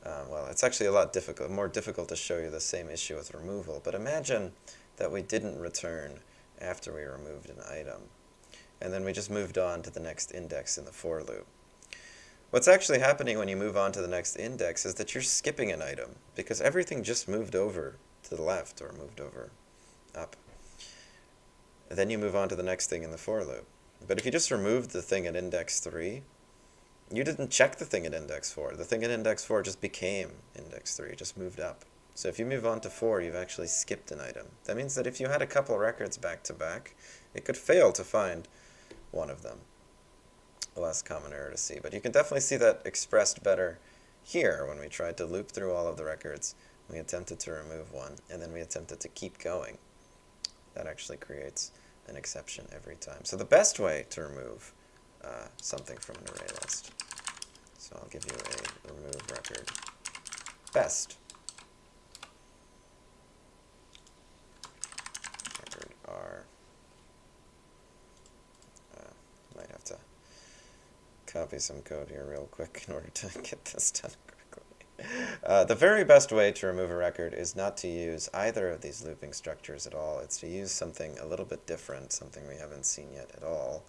Well, it's actually a lot more difficult to show you the same issue with removal, but imagine that we didn't return after we removed an item, and then we just moved on to the next index in the for loop. What's actually happening when you move on to the next index is that you're skipping an item, because everything just moved over to the left or moved over up. And then you move on to the next thing in the for loop. But if you just removed the thing at index 3, you didn't check the thing at index 4. The thing at index 4 just became index 3, it just moved up. So if you move on to 4, you've actually skipped an item. That means that if you had a couple records back to back, it could fail to find one of them. A less common error to see. But you can definitely see that expressed better here when we tried to loop through all of the records. We attempted to remove one, and then we attempted to keep going. That actually creates an exception every time. So the best way to remove something from an array list. So I'll give you a remove record. Best. Record R. Might have to copy some code here real quick in order to get this done correctly. The very best way to remove a record is not to use either of these looping structures at all. It's to use something a little bit different, something we haven't seen yet at all,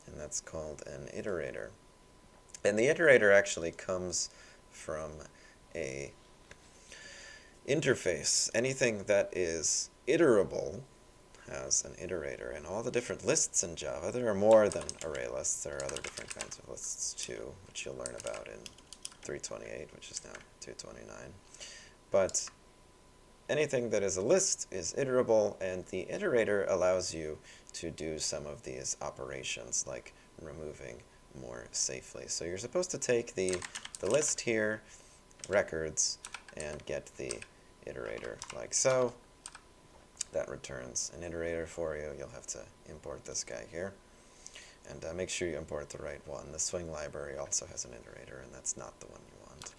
and that's called an iterator. And the iterator actually comes from a interface. Anything that is iterable has an iterator. And all the different lists in Java, there are more than array lists. There are other different kinds of lists too, which you'll learn about in 328, which is now 229. But anything that is a list is iterable, and the iterator allows you to do some of these operations, like removing more safely. So you're supposed to take the list here, records, and get the iterator, like so. That returns an iterator for you. You'll have to import this guy here. And make sure you import the right one. The swing library also has an iterator, and that's not the one you want.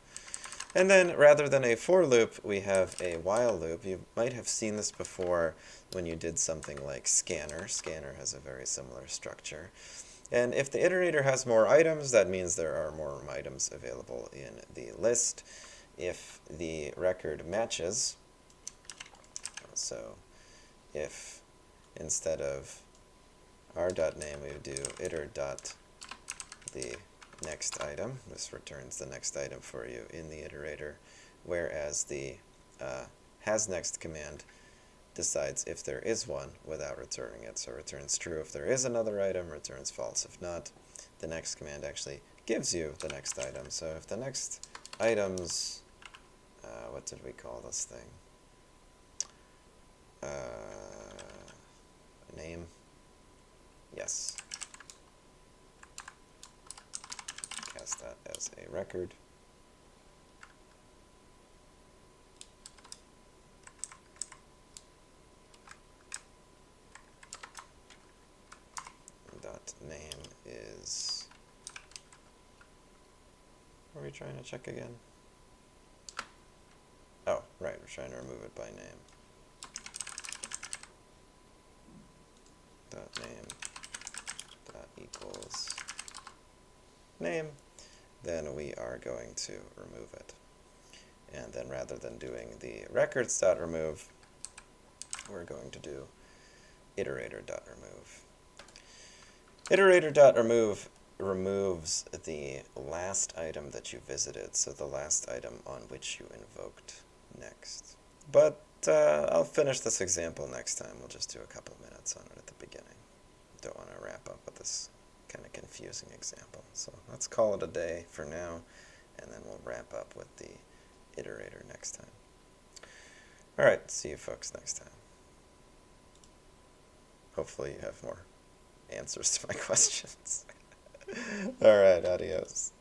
And then, rather than a for loop, we have a while loop. You might have seen this before when you did something like scanner. Scanner has a very similar structure. And if the iterator has more items, that means there are more items available in the list. If the record matches, so if instead of r.name we would do iter.the next item, this returns the next item for you in the iterator, whereas the hasNext command decides if there is one without returning it. So returns true if there is another item, returns false if not. The next command actually gives you the next item. So if the next item's, what did we call this thing? Name? Yes. Cast that as a record. Name is, what are we trying to check again? Oh, right, we're trying to remove it by name. Name equals name, then we are going to remove it. And then rather than doing the records.remove, we're going to do iterator.remove. Iterator.remove removes the last item that you visited, so the last item on which you invoked next. But I'll finish this example next time. We'll just do a couple minutes on it at the beginning. Don't want to wrap up with this kind of confusing example. So let's call it a day for now, and then we'll wrap up with the iterator next time. All right, see you folks next time. Hopefully you have more answers to my questions. All right, adios.